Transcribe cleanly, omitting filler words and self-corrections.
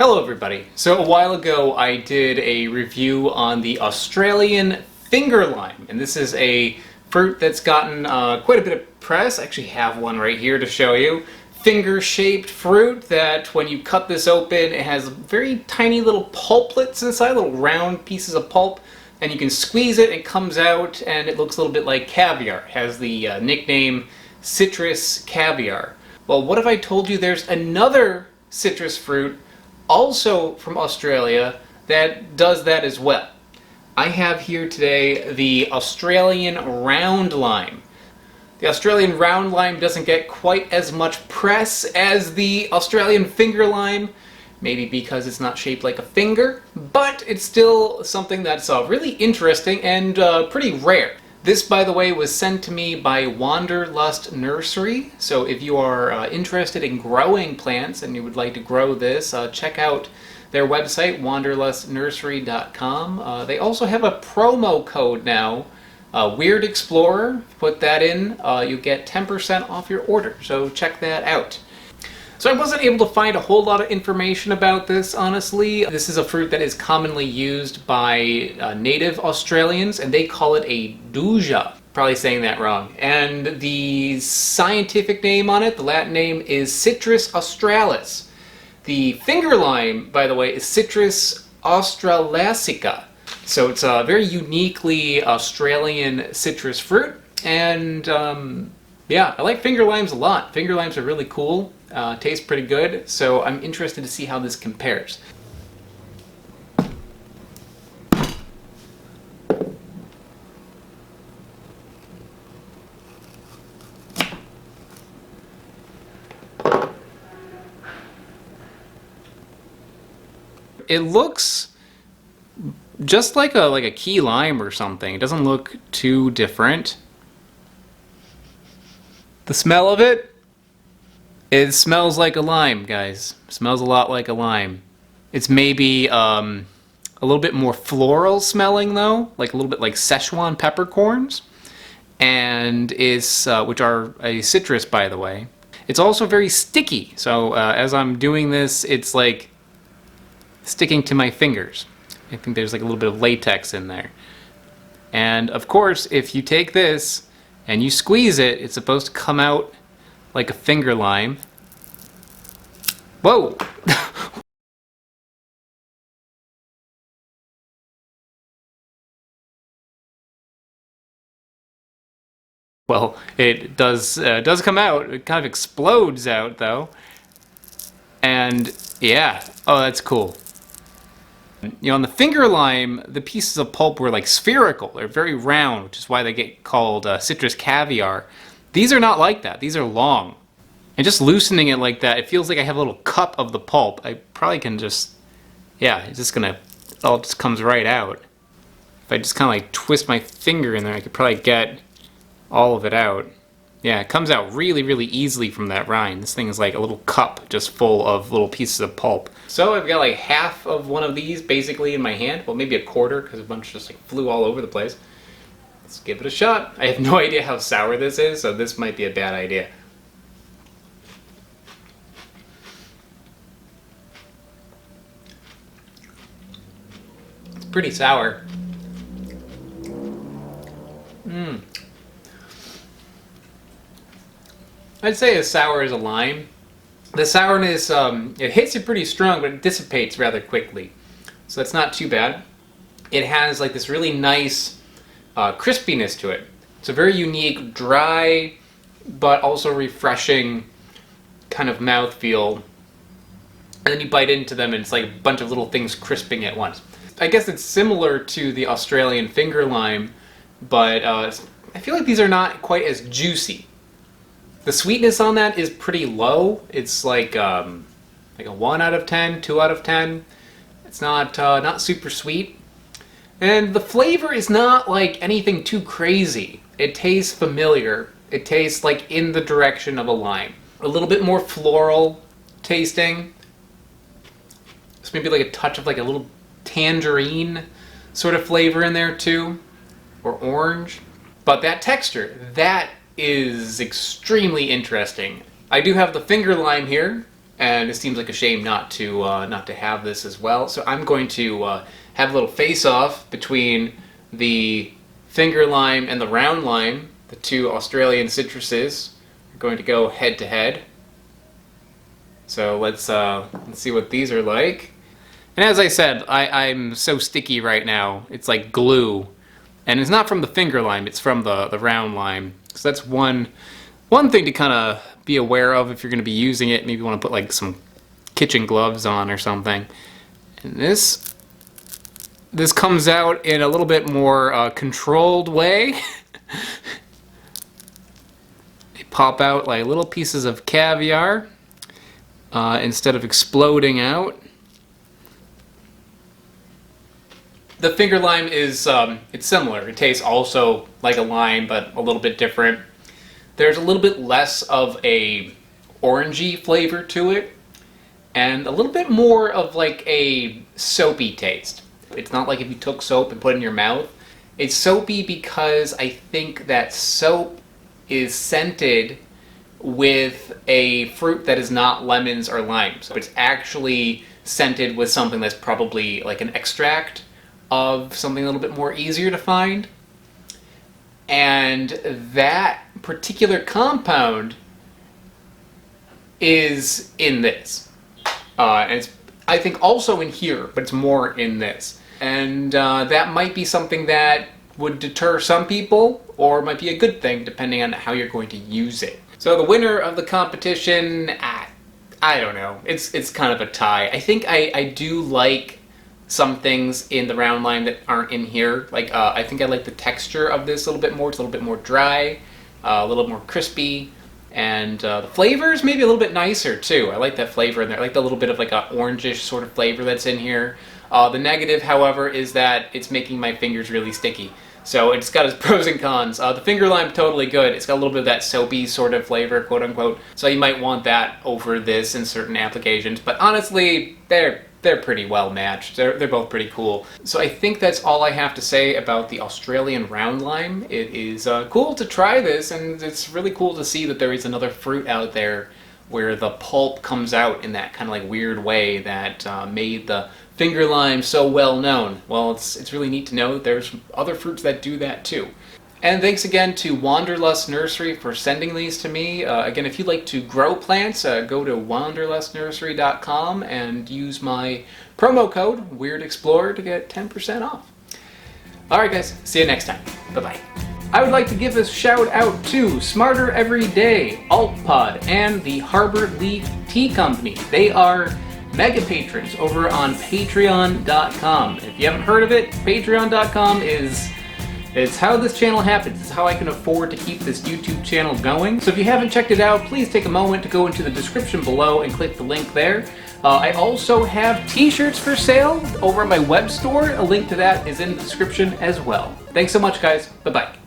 Hello everybody. So a while ago I did a review on the Australian finger lime, and this is a fruit that's gotten quite a bit of press. I actually have one right here to show you. Finger-shaped fruit that when you cut this open, it has very tiny little pulplets inside, little round pieces of pulp, and you can squeeze it, it comes out, and it looks a little bit like caviar. It has the nickname citrus caviar. Well, what if I told you there's another citrus fruit also from Australia that does that as well? I have here today the Australian round lime. The Australian round lime doesn't get quite as much press as the Australian finger lime, maybe because it's not shaped like a finger, but it's still something that's really interesting and pretty rare. This, by the way, was sent to me by Wanderlust Nursery, so if you are interested in growing plants and you would like to grow this, check out their website, wanderlustnursery.com. They also have a promo code now, Weird Explorer. Put that in, you get 10% off your order, so check that out. So I wasn't able to find a whole lot of information about this, honestly. This is a fruit that is commonly used by native Australians, and they call it a dooja. Probably saying that wrong. And the scientific name on it, the Latin name, is Citrus australis. The finger lime, by the way, is Citrus australasica. So it's a very uniquely Australian citrus fruit, and yeah, I like finger limes a lot. Finger limes are really cool. Tastes pretty good, so I'm interested to see how this compares. It looks just like a key lime or something. It doesn't look too different. The smell of it, it smells like a lime, guys. It smells a lot like a lime. It's maybe a little bit more floral smelling though, like a little bit like Szechuan peppercorns, and is which are a citrus, by the way. It's also very sticky, so as I'm doing this, it's like sticking to my fingers. I think there's like a little bit of latex in there. And of course, if you take this and you squeeze it, it's supposed to come out like a finger lime. Whoa! Well, it does come out. It kind of explodes out though. And yeah, oh, that's cool. You know, on the finger lime, the pieces of pulp were like spherical. They're very round, which is why they get called citrus caviar. These are not like that. These are long. And just loosening it like that, it feels like I have a little cup of the pulp. I probably can just, yeah, it's just gonna, it all just comes right out. If I just kind of like twist my finger in there, I could probably get all of it out. Yeah, it comes out really, really easily from that rind. This thing is like a little cup just full of little pieces of pulp. So I've got like half of one of these basically in my hand. Well, maybe a quarter, because a bunch just like flew all over the place. Let's give it a shot. I have no idea how sour this is, so this might be a bad idea. It's pretty sour. I'd say as sour as a lime. The sourness, it hits you pretty strong, but it dissipates rather quickly. So that's not too bad. It has like this really nice crispiness to it. It's a very unique, dry, but also refreshing kind of mouthfeel. And then you bite into them and it's like a bunch of little things crisping at once. I guess it's similar to the Australian finger lime, but I feel like these are not quite as juicy. The sweetness on that is pretty low. It's like a 1 out of 10, 2 out of 10. It's not super sweet. And the flavor is not like anything too crazy. It tastes familiar. It tastes like in the direction of a lime. A little bit more floral tasting. It's maybe like a touch of like a little tangerine sort of flavor in there too. Or orange. But that texture, that is extremely interesting. I do have the finger lime here, and it seems like a shame not to have this as well. So I'm going to have a little face-off between the finger lime and the round lime, the two Australian citruses. We're going to go head to head. So let's see what these are like. And as I said, I'm so sticky right now. It's like glue. And it's not from the finger lime, it's from the round lime. So that's one thing to kind of be aware of if you're going to be using it. Maybe you want to put like some kitchen gloves on or something. And this comes out in a little bit more controlled way. They pop out like little pieces of caviar instead of exploding out. The finger lime is it's similar. It tastes also like a lime, but a little bit different. There's a little bit less of a orangey flavor to it, and a little bit more of like a soapy taste. It's not like if you took soap and put it in your mouth. It's soapy because I think that soap is scented with a fruit that is not lemons or limes. It's actually scented with something that's probably like an extract of something a little bit more easier to find. And that particular compound is in this. And it's, I think, also in here, but it's more in this. And that might be something that would deter some people, or might be a good thing, depending on how you're going to use it. So the winner of the competition, I don't know. It's kind of a tie. I think I do like some things in the round lime that aren't in here. Like, I think I like the texture of this a little bit more. It's a little bit more dry, a little more crispy, and the flavors maybe a little bit nicer too. I like that flavor in there. I like the little bit of like a orangish sort of flavor that's in here. The negative, however, is that it's making my fingers really sticky. So it's got its pros and cons. The finger lime, totally good. It's got a little bit of that soapy sort of flavor, quote unquote. So you might want that over this in certain applications. But honestly, they're pretty well matched. They're both pretty cool. So I think that's all I have to say about the Australian round lime. It is cool to try this, and it's really cool to see that there is another fruit out there where the pulp comes out in that kind of like weird way that made the finger lime so well known. Well, it's really neat to know that there's other fruits that do that too. And thanks again to Wanderlust Nursery for sending these to me. Again, if you'd like to grow plants, go to wanderlustnursery.com and use my promo code WeirdExplorer to get 10% off. Alright guys, see you next time. Bye-bye. I would like to give a shout out to Smarter Every Day, AltPod, and the Harbor Leaf Tea Company. They are mega patrons over on patreon.com. If you haven't heard of it, patreon.com it's how this channel happens. It's how I can afford to keep this YouTube channel going. So if you haven't checked it out, please take a moment to go into the description below and click the link there. I also have t-shirts for sale over at my web store. A link to that is in the description as well. Thanks so much, guys. Bye-bye.